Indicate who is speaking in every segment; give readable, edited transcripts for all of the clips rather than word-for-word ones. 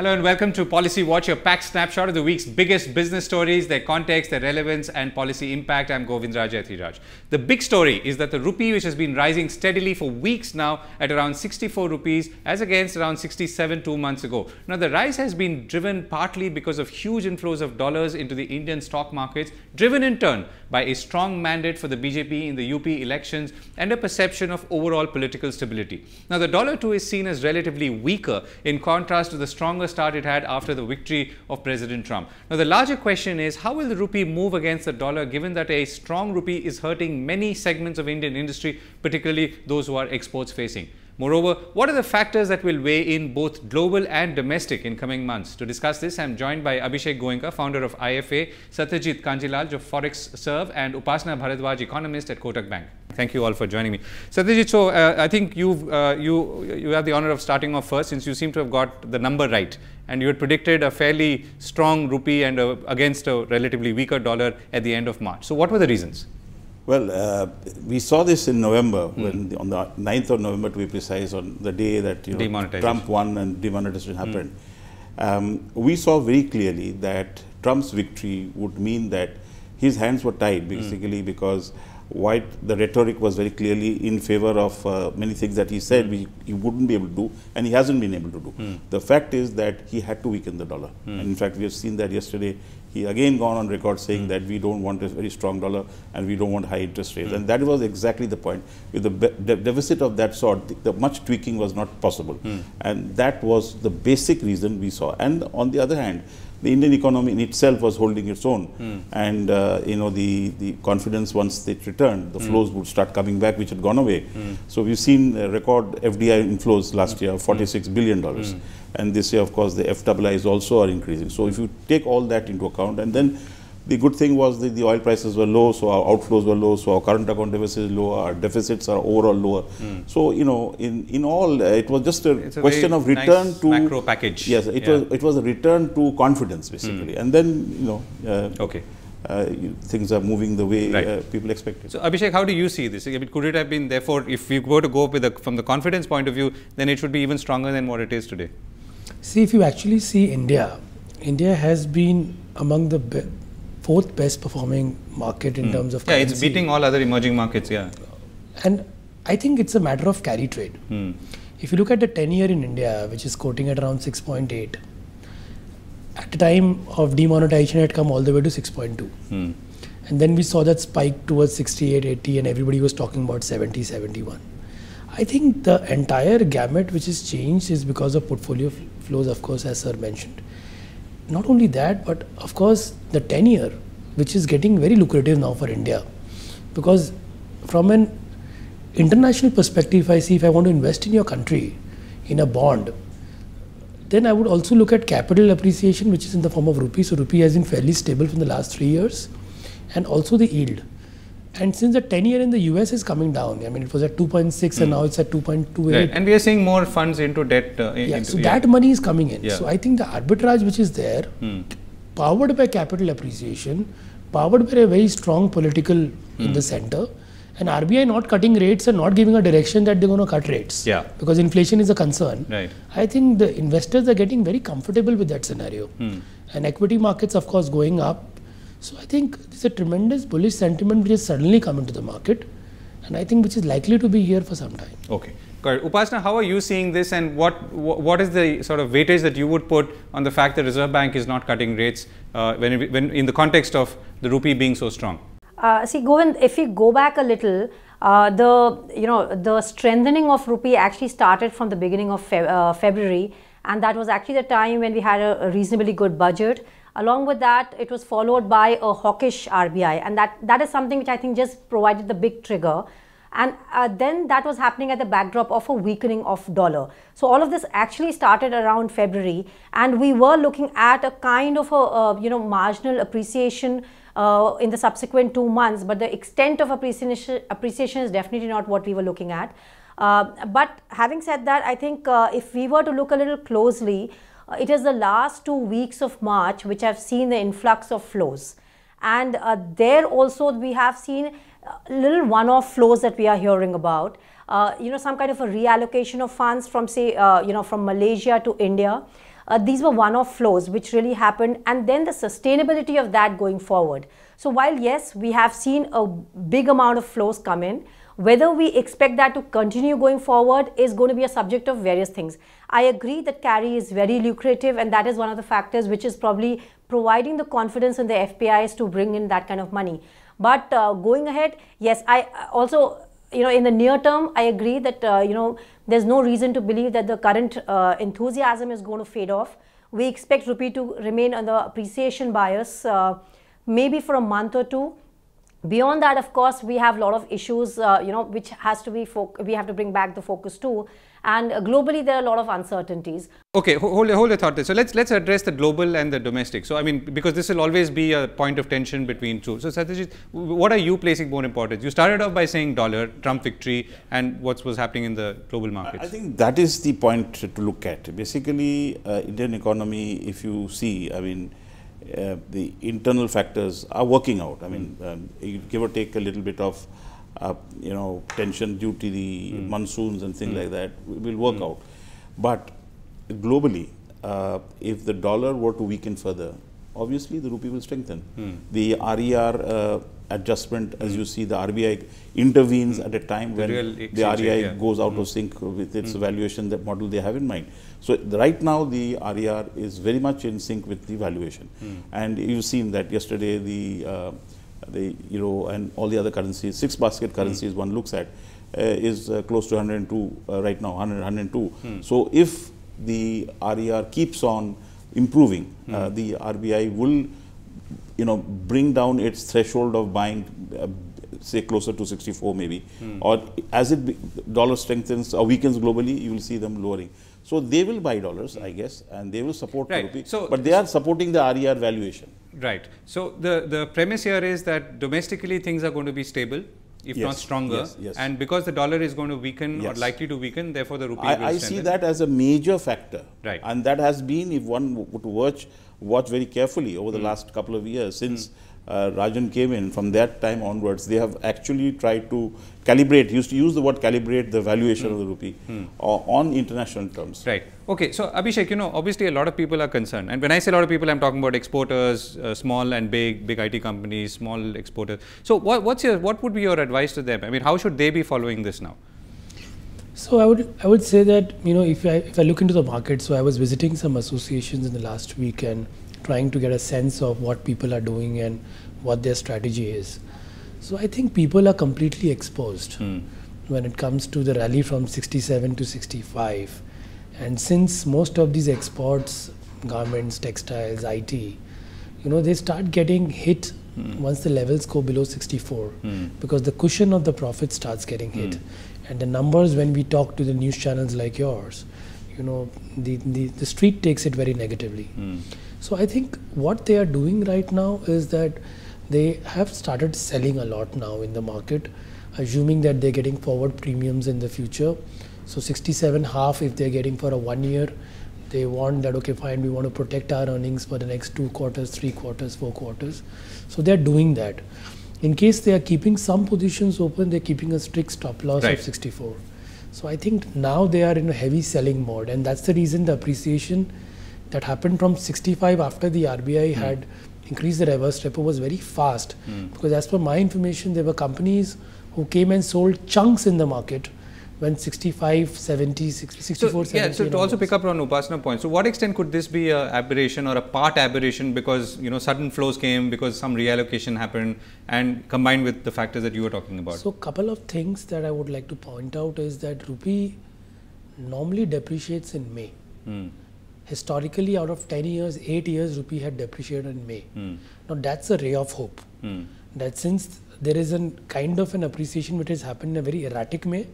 Speaker 1: Hello and welcome to Policy Watch, your packed snapshot of the week's biggest business stories, their context, their relevance and policy impact. I'm Govindraj, Ethiraj. The big story is that the rupee, which has been rising steadily for weeks now at around 64 rupees as against around 67 2 months ago. Now the rise has been driven partly because of huge inflows of dollars into the Indian stock markets, driven in turn by a strong mandate for the BJP in the UP elections and a perception of overall political stability. Now the dollar too is seen as relatively weaker in contrast to the stronger start it had after the victory of President Trump. Now the larger question is, how will the rupee move against the dollar given that a strong rupee is hurting many segments of Indian industry, particularly those who are exports facing? Moreover, what are the factors that will weigh in both global and domestic in coming months? To discuss this, I am joined by Abhishek Goenka, founder of IFA, Satyajit Kanjilal of Forex Serve and Upasana Bharadwaj, economist at Kotak Bank. Thank you all for joining me. Satyajit, so I think you have the honor of starting off first, since you seem to have got the number right. And you had predicted a fairly strong rupee and against a relatively weaker dollar at the end of March. So what were the reasons?
Speaker 2: Well, we saw this in November, when on the 9th of November to be precise, on the day that Trump won and demonetization happened. We saw very clearly that Trump's victory would mean that his hands were tied, basically, because the rhetoric was very clearly in favor of many things that he said he wouldn't be able to do, and he hasn't been able to do. The fact is that he had to weaken the dollar. And in fact, we have seen that yesterday. He again gone on record saying that we don't want a very strong dollar and we don't want high interest rates. And that was exactly the point. With the deficit of that sort, the much tweaking was not possible. And that was the basic reason we saw. And on the other hand, the Indian economy in itself was holding its own. And the confidence, once it returned, the flows would start coming back, which had gone away. So we've seen record FDI inflows last year, $46 billion. And this year, of course, the FIIs also are increasing. So if you take all that into account, and then the good thing was that the oil prices were low, so our outflows were low, so our current account deficit is low, our deficits are overall lower. So, in all, it was just a question of return to
Speaker 1: macro package.
Speaker 2: Yes, it was a return to confidence, basically. And then, things are moving the way people expected.
Speaker 1: So, Abhishek, how do you see this? Could it have been, therefore, if we were to go with from the confidence point of view, then it should be even stronger than what it is today?
Speaker 3: See, if you actually see India has been among the fourth best performing market in terms of currency.
Speaker 1: Yeah, it's beating all other emerging markets,
Speaker 3: And I think it's a matter of carry trade. If you look at the 10-year in India, which is quoting at around 6.8, at the time of demonetization, it had come all the way to 6.2. And then we saw that spike towards 68, 80, and everybody was talking about 70, 71. I think the entire gamut which has changed is because of portfolio flows, of course, as sir mentioned. Not only that, but of course the 10-year, which is getting very lucrative now for India, because from an international perspective, if I want to invest in your country in a bond, then I would also look at capital appreciation, which is in the form of rupee. So rupee has been fairly stable for the last 3 years, and also the yield. And since the 10-year in the US is coming down, I mean, it was at 2.6 and now it's at 2.28.
Speaker 1: Right. And we are seeing more funds into debt.
Speaker 3: That money is coming in. So I think the arbitrage which is there, powered by capital appreciation, powered by a very strong political in the center, and RBI not cutting rates and not giving a direction that they're going to cut rates. Because inflation is a concern. I think the investors are getting very comfortable with that scenario. And equity markets, of course, going up. So I think there's a tremendous bullish sentiment which has suddenly come into the market, and I think which is likely to be here for some time.
Speaker 1: Okay. Got it. Upasana, how are you seeing this, and what is the sort of weightage that you would put on the fact that Reserve Bank is not cutting rates when in the context of the rupee being so strong?
Speaker 4: See, Govind, if we go back a little, the strengthening of rupee actually started from the beginning of February, and that was actually the time when we had a reasonably good budget. Along with that, it was followed by a hawkish RBI, and that is something which I think just provided the big trigger. And then that was happening at the backdrop of a weakening of dollar. So all of this actually started around February, and we were looking at a kind of a marginal appreciation in the subsequent 2 months, but the extent of appreciation is definitely not what we were looking at. But having said that, I think if we were to look a little closely, it is the last 2 weeks of March which have seen the influx of flows, and there also we have seen little one-off flows that we are hearing about. Some kind of a reallocation of funds from, say, from Malaysia to India. these were one-off flows which really happened, and then the sustainability of that going forward. So while yes, we have seen a big amount of flows come in, whether we expect that to continue going forward is going to be a subject of various things. I agree that carry is very lucrative, and that is one of the factors which is probably providing the confidence in the FPIs to bring in that kind of money. But going ahead, yes, I also, in the near term, I agree that, there's no reason to believe that the current enthusiasm is going to fade off. We expect rupee to remain on the appreciation bias, maybe for a month or two. Beyond that, of course, we have a lot of issues, which has to be, we have to bring back the focus to. And globally, there are a lot of uncertainties.
Speaker 1: Okay, hold your thought there. So let's address the global and the domestic. So I mean, because this will always be a point of tension between two. So Satyajit, what are you placing more importance? You started off by saying dollar, Trump victory, and what was happening in the global markets.
Speaker 2: I think that is the point to look at. Basically, Indian economy, if you see, I mean, the internal factors are working out. I mean, give or take a little bit of tension due to the monsoons and things like that will work out. But globally, if the dollar were to weaken further, obviously the rupee will strengthen. The RER adjustment, as you see, the RBI intervenes at a time when the REI goes out of sync with its valuation, that model they have in mind. So right now the RER is very much in sync with the valuation. And you've seen that yesterday the euro and all the other currencies, 6 basket currencies one looks at, is close to 102 right now, 102. So if the RER keeps on improving, the RBI will bring down its threshold of buying, say closer to 64 maybe, or as dollar strengthens or weakens globally, you will see them lowering. So they will buy dollars, I guess, and they will support the rupee, but they are supporting the RER valuation.
Speaker 1: Right. So the premise here is that domestically things are going to be stable, if not stronger, and because the dollar is going to weaken or likely to weaken, therefore the rupee will strengthen. I see
Speaker 2: that as a major factor,
Speaker 1: right? And
Speaker 2: that has been, if one were to watch very carefully over the last couple of years since Rajan came in, from that time onwards, they have actually tried to calibrate, used to use the word calibrate the valuation of the rupee on international terms.
Speaker 1: Right. Okay. So Abhishek, obviously a lot of people are concerned. And when I say a lot of people, I'm talking about exporters, small and big IT companies, small exporters. So what would be your advice to them? I mean, how should they be following this now?
Speaker 3: So I would say that, if I look into the market, so I was visiting some associations in the last week and trying to get a sense of what people are doing and what their strategy is. So I think people are completely exposed when it comes to the rally from 67 to 65. And since most of these exports, garments, textiles, IT, they start getting hit once the levels go below 64, because the cushion of the profit starts getting hit. And the numbers, when we talk to the news channels like yours, the street takes it very negatively. So I think what they are doing right now is that they have started selling a lot now in the market, assuming that they're getting forward premiums in the future. So 67.5 if they're getting for a 1 year, they want that, okay, fine, we want to protect our earnings for the next 2 quarters, 3 quarters, 4 quarters. So they're doing that. In case they are keeping some positions open, they're keeping a strict stop loss of 64. So I think now they are in a heavy selling mode, and that's the reason the appreciation that happened from 65 after the RBI had increased the reverse repo was very fast. Because as per my information, there were companies who came and sold chunks in the market when 65, 70, 64, 70.
Speaker 1: Yeah, so to also pick up on Upasana's point, so what extent could this be an aberration or a part aberration because sudden flows came because some reallocation happened, and combined with the factors that you were talking about?
Speaker 3: So a couple of things that I would like to point out is that rupee normally depreciates in May. Historically, out of 10 years, 8 years, rupee had depreciated in May. Now that's a ray of hope. That since there is a kind of an appreciation which has happened in a very erratic May,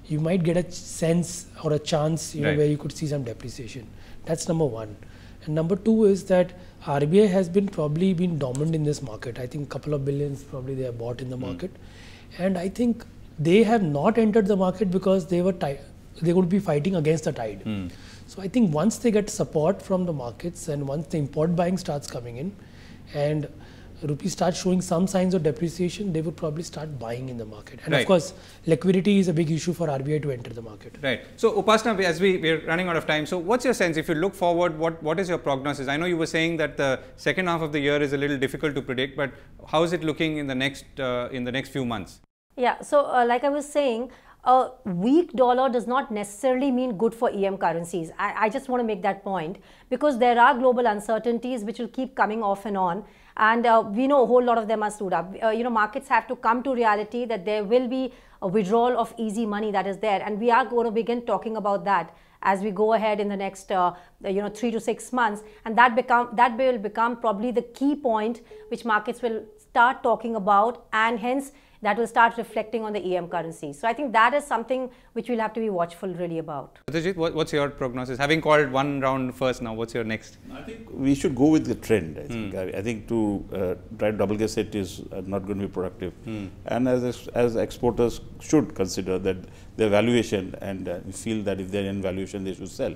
Speaker 3: you might get a sense or a chance where you could see some depreciation. That's number one. And number two is that RBI has probably been dominant in this market. I think a couple of billions probably they have bought in the market. And I think they have not entered the market because they would be fighting against the tide. So I think once they get support from the markets and once the import buying starts coming in, and rupee starts showing some signs of depreciation, they would probably start buying in the market. And
Speaker 1: right.
Speaker 3: of course, liquidity is a big issue for RBI to enter the market.
Speaker 1: Right. So Upasana, as we're running out of time, so what's your sense? If you look forward, what is your prognosis? I know you were saying that the second half of the year is a little difficult to predict, but how is it looking in the next few months?
Speaker 4: Yeah. So like I was saying, a weak dollar does not necessarily mean good for EM currencies. I just want to make that point, because there are global uncertainties which will keep coming off and on, and we know a whole lot of them are stood up. Markets have to come to reality that there will be a withdrawal of easy money that is there, and we are going to begin talking about that as we go ahead in the next 3 to 6 months, and that will become probably the key point which markets will start talking about, and hence that will start reflecting on the EM currencies. So I think that is something which we'll have to be watchful really about.
Speaker 1: Ethiraj, what's your prognosis? Having called one round first now, what's your next?
Speaker 2: I think we should go with the trend. I think to try to double guess it is not going to be productive. And as exporters should consider that their valuation, and feel that if they're in valuation they should sell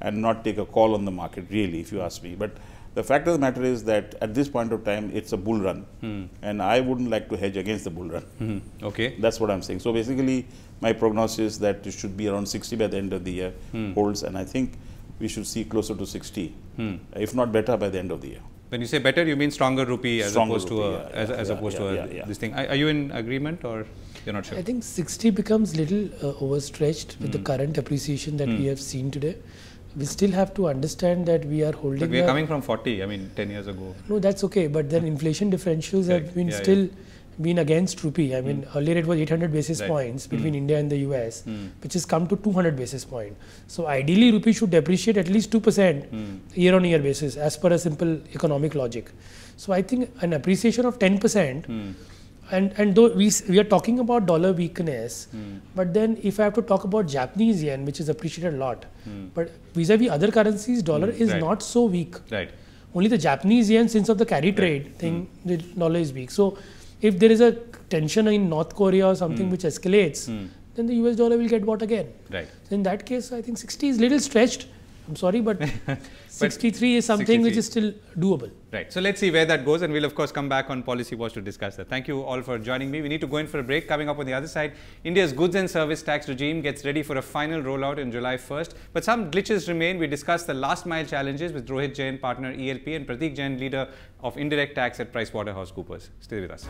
Speaker 2: and not take a call on the market, really, if you ask me. But the fact of the matter is that at this point of time, it's a bull run, and I wouldn't like to hedge against the bull run.
Speaker 1: Okay.
Speaker 2: That's what I'm saying. So basically, my prognosis is that it should be around 60 by the end of the year, holds, and I think we should see closer to 60, if not better by the end of the year.
Speaker 1: When you say better, you mean stronger rupee as opposed to
Speaker 2: this
Speaker 1: thing. Are you in agreement, or you're not sure?
Speaker 3: I think 60 becomes little overstretched with the current appreciation that we have seen today. We still have to understand that we are holding.
Speaker 1: But we are coming from 40. I mean, 10 years ago.
Speaker 3: No, that's okay. But then inflation differentials have been been against rupee. I mean, earlier it was 800 basis points between India and the US, which has come to 200 basis points. So ideally, rupee should depreciate at least 2% year-on-year basis, as per a simple economic logic. So I think an appreciation of 10%. And though we are talking about dollar weakness, but then if I have to talk about Japanese yen, which is appreciated a lot, but vis-a-vis other currencies, dollar is not so weak.
Speaker 1: Right.
Speaker 3: Only the Japanese yen, since of the carry trade thing, the dollar is weak. So if there is a tension in North Korea or something which escalates, then the US dollar will get bought again.
Speaker 1: Right.
Speaker 3: So in that case, I think 60 is little stretched. I'm sorry, but 63 is something 63. Which is still doable.
Speaker 1: Right. So let's see where that goes, and we'll of course come back on Policy Watch to discuss that. Thank you all for joining me. We need to go in for a break. Coming up on the other side, India's goods and service tax regime gets ready for a final rollout in July 1st. But some glitches remain. We discuss the last mile challenges with Rohit Jain, partner ELP, and Prateek Jain, leader of indirect tax at PricewaterhouseCoopers. Stay with us.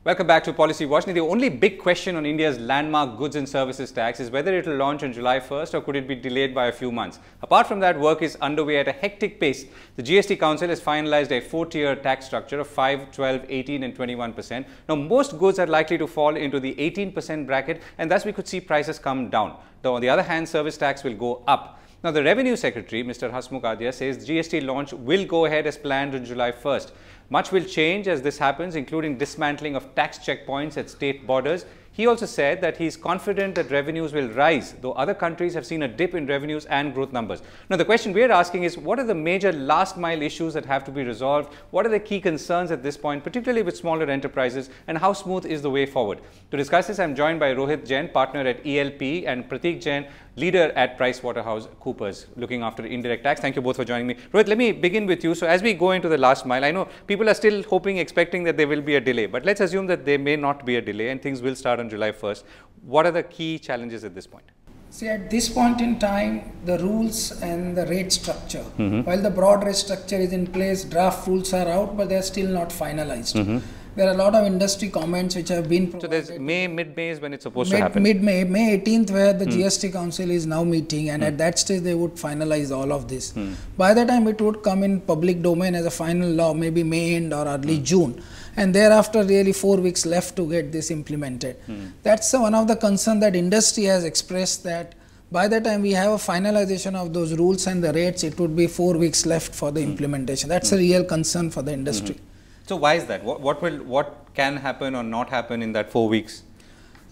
Speaker 1: Welcome back to Policy Watch. Now, the only big question on India's landmark goods and services tax is whether it will launch on July 1st or could it be delayed by a few months. Apart from that, work is underway at a hectic pace. The GST Council has finalized a 4-tier tax structure of 5, 12, 18 and 21%. Now, most goods are likely to fall into the 18% bracket, and thus we could see prices come down. Though on the other hand, service tax will go up. Now, the Revenue Secretary, Mr. Hasmukh Adhia, says GST launch will go ahead as planned on July 1st. Much will change as this happens, including dismantling of tax checkpoints at state borders. He also said that he is confident that revenues will rise, though other countries have seen a dip in revenues and growth numbers. Now, the question we are asking is, what are the major last mile issues that have to be resolved? What are the key concerns at this point, particularly with smaller enterprises, and how smooth is the way forward? To discuss this, I am joined by Rohit Jain, partner at ELP, and Prateek Jain, leader at PricewaterhouseCoopers, looking after indirect tax. Thank you both for joining me. Rohit, let me begin with you. So as we go into the last mile, I know people are still hoping, expecting that there will be a delay, but let's assume that there may not be a delay and things will start on July 1st. What are the key challenges at this point?
Speaker 5: See, at this point in time, the rules and the rate structure, while the broad rate structure is in place, draft rules are out, but they are still not finalized. There are a lot of industry comments which have been provided.
Speaker 1: So there's mid-May is when it's supposed to happen.
Speaker 5: Mid-May, May 18th, where the GST Council is now meeting, and at that stage they would finalize all of this. By the time it would come in public domain as a final law, maybe May end or early June. And thereafter, really 4 weeks left to get this implemented. That's one of the concerns that industry has expressed, that by the time we have a finalization of those rules and the rates, it would be 4 weeks left for the implementation. That's a real concern for the industry.
Speaker 1: So why is that? What can happen or not happen in that 4 weeks?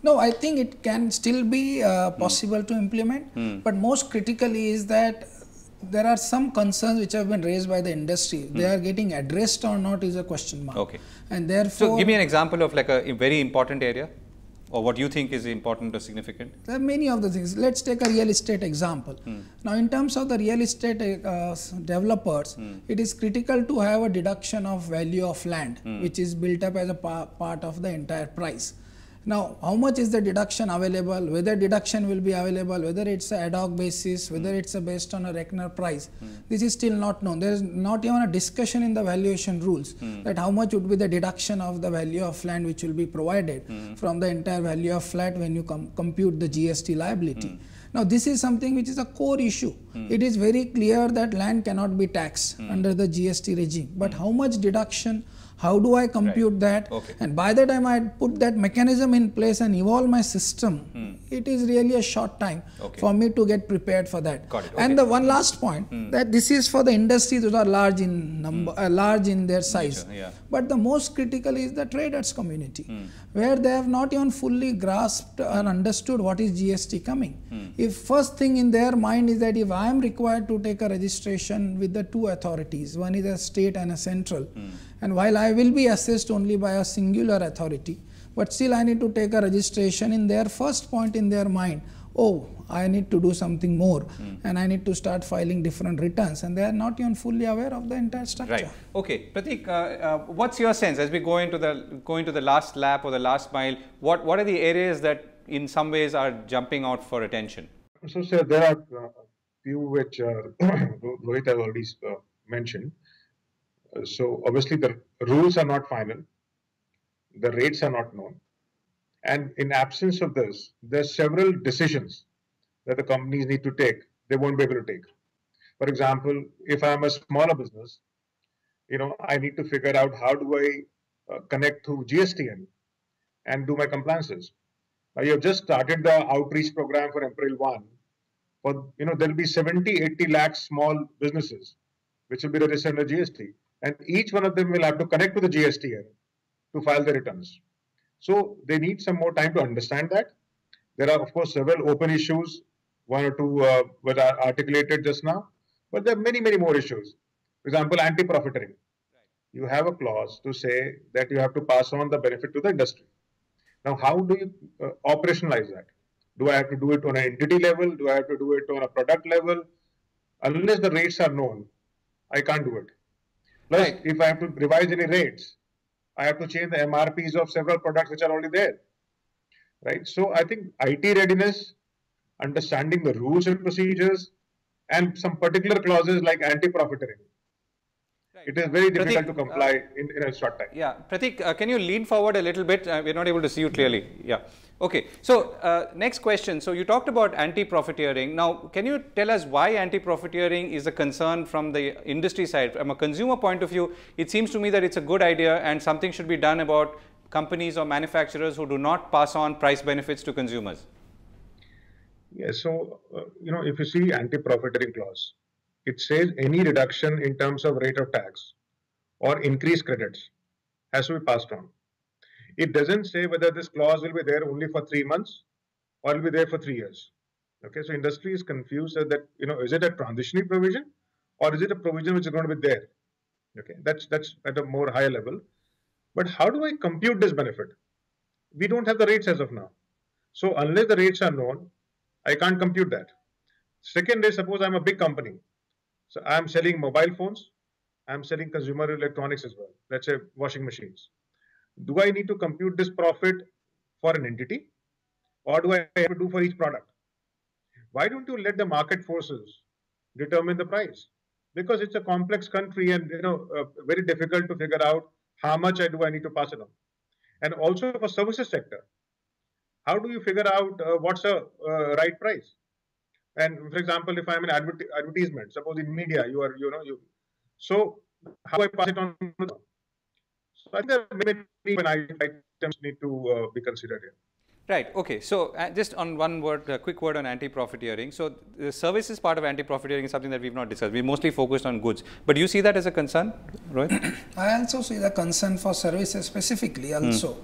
Speaker 5: No, I think it can still be possible to implement. But most critically is that there are some concerns which have been raised by the industry. They are getting addressed or not is a question mark.
Speaker 1: Okay.
Speaker 5: And therefore,
Speaker 1: so give me an example of like a very important area. or what you think is important or significant?
Speaker 5: There are many of the things. Let's take a real estate example. Now, in terms of the real estate developers, it is critical to have a deduction of value of land, which is built up as a part of the entire price. Now, how much is the deduction available, whether deduction will be available, whether it's an ad hoc basis, whether it's based on a reckoner price, this is still not known. There is not even a discussion in the valuation rules that how much would be the deduction of the value of land which will be provided from the entire value of flat when you compute the GST liability. Now, this is something which is a core issue. It is very clear that land cannot be taxed under the GST regime, but how much deduction, how do I compute that?
Speaker 1: Okay.
Speaker 5: And by the time I put that mechanism in place and evolve my system, it is really a short time for me to get prepared for that.
Speaker 1: Got it.
Speaker 5: And the one last point, that this is for the industries that are large in number, large in their size. But the most critical is the traders community, where they have not even fully grasped or understood what is GST coming. If first thing in their mind is that if I am required to take a registration with the two authorities, one is a state and a central, and while I will be assessed only by a singular authority, but still I need to take a registration, in their first point in their mind, oh, I need to do something more and I need to start filing different returns, and they are not even fully aware of the entire structure.
Speaker 1: Right. Okay, Prateek, what's your sense as we go into the last lap or the last mile? What are the areas that in some ways are jumping out for attention?
Speaker 6: So, sir, there are a few which Rohit has already mentioned. So, obviously, the rules are not final, the rates are not known, and in absence of this, there are several decisions that the companies need to take, they won't be able to take. For example, if I am a smaller business, I need to figure out how do I connect through GSTN and do my compliances. You have just started the outreach program for April 1. For, there will be 70-80 lakh small businesses which will be registered under GST. And each one of them will have to connect to the GSTN to file their returns. So they need some more time to understand that. There are, of course, several open issues. One or two were articulated just now. But there are many, many more issues. For example, anti-profiteering. You have a clause to say that you have to pass on the benefit to the industry. Now, how do you operationalize that? Do I have to do it on an entity level? Do I have to do it on a product level? Unless the rates are known, I can't do it. Plus, if I have to revise any rates, I have to change the MRPs of several products which are already there. Right? So, I think IT readiness, understanding the rules and procedures, and some particular clauses like anti-profiteering. It is very difficult to comply in a short time.
Speaker 1: Yeah, Prateek, can you lean forward a little bit? We're not able to see you clearly. Yeah. Okay. So, next question. So, you talked about anti-profiteering. Now, can you tell us why anti-profiteering is a concern from the industry side? From a consumer point of view, it seems to me that it's a good idea and something should be done about companies or manufacturers who do not pass on price benefits to consumers.
Speaker 6: Yeah. So, if you see anti-profiteering clause, it says any reduction in terms of rate of tax or increased credits has to be passed on. It doesn't say whether this clause will be there only for 3 months or will be there for 3 years. Okay, so industry is confused that, is it a transitionary provision or is it a provision which is going to be there? Okay, that's at a more higher level. But how do I compute this benefit? We don't have the rates as of now. So unless the rates are known, I can't compute that. Second is, suppose I'm a big company. So I'm selling mobile phones, I'm selling consumer electronics as well, let's say washing machines. Do I need to compute this profit for an entity or do I have to do for each product? Why don't you let the market forces determine the price? Because it's a complex country and very difficult to figure out how much do I need to pass it on. And also for services sector, how do you figure out what's a right price? And for example, if I'm an advertisement, suppose in media, so how do I pass it on? So I think there are many items need to be considered here.
Speaker 1: Right. Okay. So just on one word, a quick word on anti-profiteering. So the services part of anti-profiteering is something that we've not discussed. We mostly focused on goods. But do you see that as a concern, Rohit?
Speaker 5: I also see the concern for services specifically also.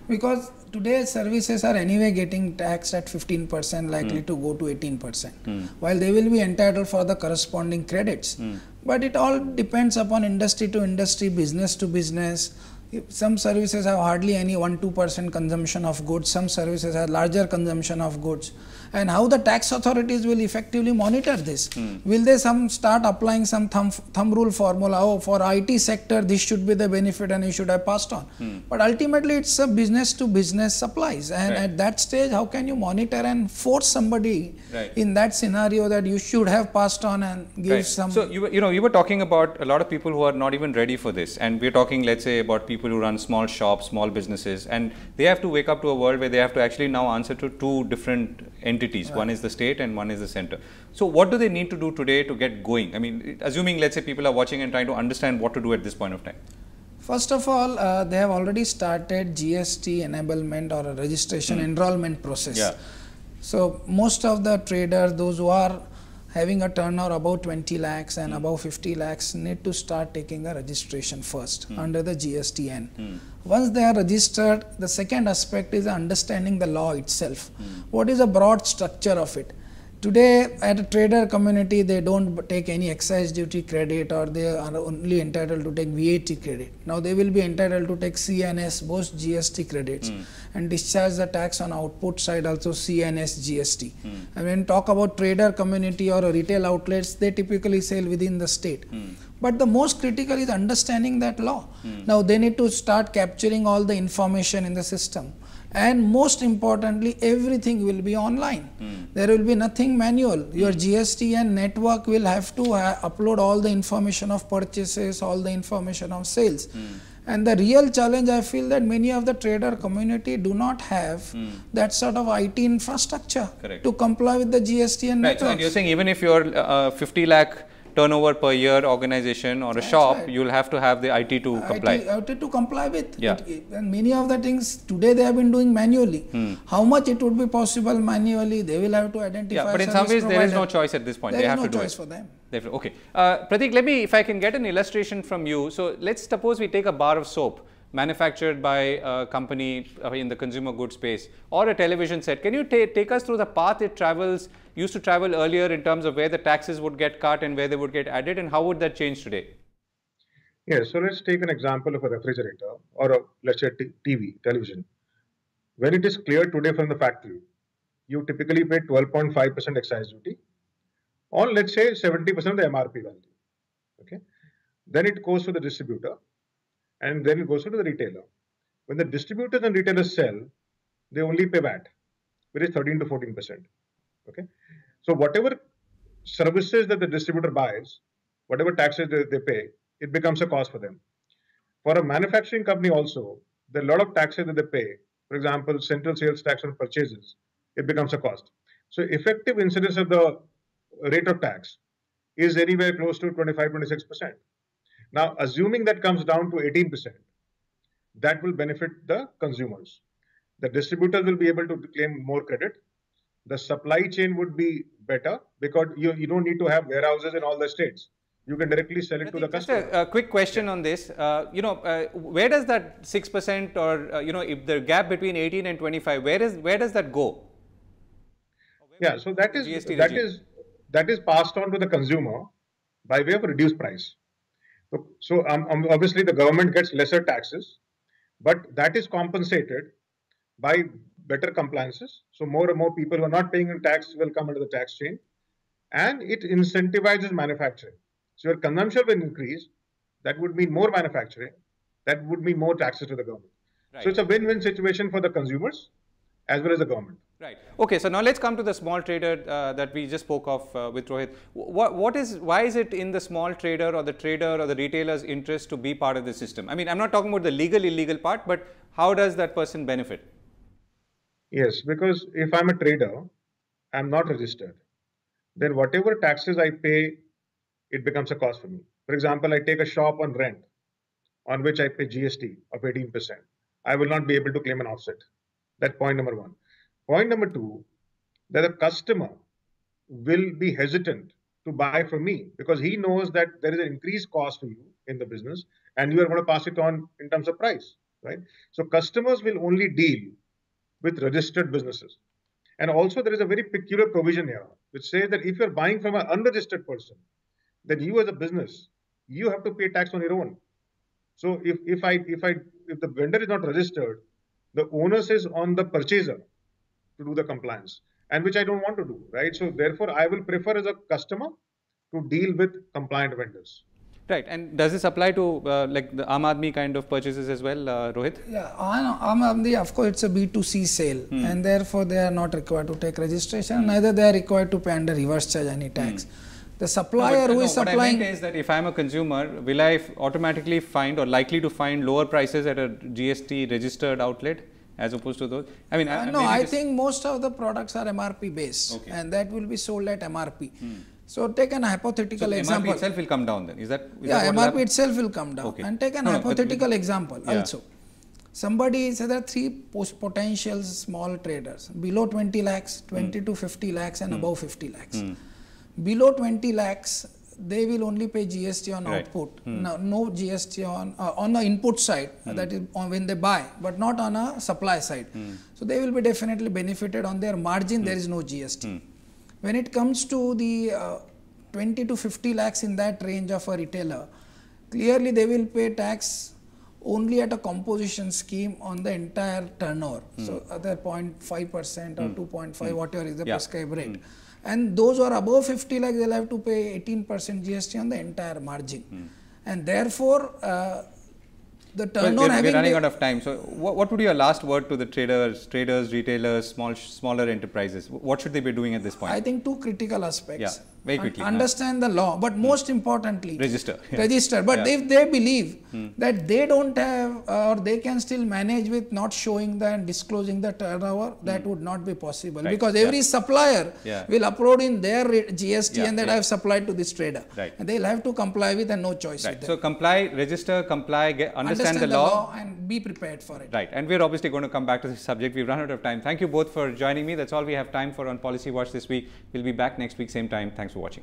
Speaker 5: Because today services are anyway getting taxed at 15%, likely to go to 18%, while they will be entitled for the corresponding credits. But it all depends upon industry to industry, business to business, Some services have hardly any 1-2% consumption of goods. Some services have larger consumption of goods. And how the tax authorities will effectively monitor this? Will they start applying some thumb rule formula? Oh, for IT sector, this should be the benefit and you should have passed on. But ultimately, it's a business to business supplies. And at that stage, how can you monitor and force somebody in that scenario that you should have passed on and give some...
Speaker 1: So, you were talking about a lot of people who are not even ready for this. And we're talking, let's say, about people who run small shops, small businesses, and they have to wake up to a world where they have to actually now answer to two different entities. One is the state and one is the center. So what do they need to do today to get going? I mean, assuming, let's say, people are watching and trying to understand what to do at this point of time.
Speaker 5: First of all, they have already started GST enablement or a registration enrollment process. So most of the traders, those who are having a turnover above 20 lakhs and above 50 lakhs need to start taking a registration first under the GSTN. Once they are registered, the second aspect is understanding the law itself. What is the broad structure of it? Today, at a trader community, they don't take any excise duty credit, or they are only entitled to take VAT credit. Now, they will be entitled to take CNS, both GST credits, and discharge the tax on output side also CNS GST. And when talk about trader community or retail outlets, they typically sell within the state. But the most critical is understanding that law. Now, they need to start capturing all the information in the system. And most importantly, everything will be online. There will be nothing manual. Your GSTN network will have to upload all the information of purchases, all the information of sales. And the real challenge, I feel that many of the trader community do not have that sort of IT infrastructure to comply with the GSTN network.
Speaker 1: So, and you're saying even if you're 50 lakh turnover per year organization or a shop, you'll have to have the IT to comply.
Speaker 5: IT to comply with. And many of the things today they have been doing manually. How much it would be possible manually, they will have to identify.
Speaker 1: But in some ways there is no choice at this point. They have to do it.
Speaker 5: There is no choice for them.
Speaker 1: Okay. Pratik, if I can get an illustration from you. So let's suppose we take a bar of soap manufactured by a company in the consumer goods space, or a television set. Can you take us through the path it used to travel earlier in terms of where the taxes would get cut and where they would get added, and how would that change today?
Speaker 6: Yes, so let's take an example of a refrigerator or a, let's say, television. When it is cleared today from the factory, you typically pay 12.5% excise duty on, let's say, 70% of the MRP value. Okay, then it goes to the distributor, and then it goes to the retailer. When the distributors and retailers sell, they only pay VAT, which is 13 to 14%. Okay, so whatever services that the distributor buys, whatever taxes they pay, it becomes a cost for them. For a manufacturing company also, there are a lot of taxes that they pay. For example, central sales tax on purchases, it becomes a cost. So effective incidence of the rate of tax is anywhere close to 25-26%. Now, assuming that comes down to 18%, that will benefit the consumers. The distributors will be able to claim more credit. The supply chain would be better because you don't need to have warehouses in all the states. You can directly sell it to the customer.
Speaker 1: Just a quick question on this. Where does that 6% or, if the gap between 18 and 25, where does that go?
Speaker 6: Yeah, so that is passed on to the consumer by way of reduced price. So obviously the government gets lesser taxes, but that is compensated by better compliances. So more and more people who are not paying tax will come under the tax chain, and it incentivizes manufacturing. So your consumption will increase. That would mean more manufacturing. That would mean more taxes to the government. Right. So it's a win-win situation for the consumers as well as the government.
Speaker 1: Right. Okay. So now let's come to the small trader that we just spoke of with Rohit. Why is it in the small trader or the retailer's interest to be part of the system? I mean, I'm not talking about the legal, illegal part, but how does that person benefit?
Speaker 6: Yes, because if I'm a trader, I'm not registered. Then whatever taxes I pay, it becomes a cost for me. For example, I take a shop on rent on which I pay GST of 18%. I will not be able to claim an offset. That's point number one. Point number two, that the customer will be hesitant to buy from me because he knows that there is an increased cost for you in the business and you are going to pass it on in terms of price, right? So customers will only deal with registered businesses. And also there is a very peculiar provision here which says that if you're buying from an unregistered person, then you as a business, you have to pay tax on your own. So if I if the vendor is not registered, the onus is on the purchaser to do the compliance, and which I don't want to do, right? So therefore, I will prefer as a customer to deal with compliant vendors.
Speaker 1: Right, and does this apply to like the Aam Aadmi kind of purchases as well, Rohit?
Speaker 5: Yeah, Aam Aadmi, of course, it's a B2C sale, and therefore they are not required to take registration. Neither they are required to pay under reverse charge any tax. The supplier who is supplying.
Speaker 1: What I meant is that if I am a consumer, will I automatically find or likely to find lower prices at a GST registered outlet as opposed to those? I mean,
Speaker 5: no, I think most of the products are MRP based, and that will be sold at MRP. So take an hypothetical example.
Speaker 1: MRP itself will come down then, is that
Speaker 5: MRP itself will come down. Okay. And take an hypothetical example also. Somebody, say there are three potential small traders, below 20 lakhs, 20 to 50 lakhs and above 50 lakhs. Below 20 lakhs, they will only pay GST on output, no GST on the input side, that is on when they buy, but not on a supply side. So they will be definitely benefited on their margin, there is no GST. When it comes to the 20 to 50 lakhs in that range of a retailer, clearly they will pay tax only at a composition scheme on the entire turnover. So either 0.5% or 2.5, whatever is the prescribed rate. And those who are above 50 lakhs, they'll have to pay 18% GST on the entire margin. And therefore, the turnover
Speaker 1: we're running out of time. So what would be your last word to the traders, retailers, smaller enterprises? What should they be doing at this point?
Speaker 5: I think two critical aspects.
Speaker 1: Yeah, very quickly.
Speaker 5: Understand the law, but most importantly,
Speaker 1: register.
Speaker 5: Register. But if they believe that they don't have or they can still manage with not showing the and disclosing the turnover, that would not be possible. Because every supplier will upload in their GST and that I have supplied to this trader. And they'll have to comply with and no choice with them.
Speaker 1: So comply, register, comply, understand the law
Speaker 5: and be prepared for it.
Speaker 1: Right. And we're obviously going to come back to this subject. We've run out of time. Thank you both for joining me. That's all we have time for on Policy Watch this week. We'll be back next week, same time. Thanks for watching.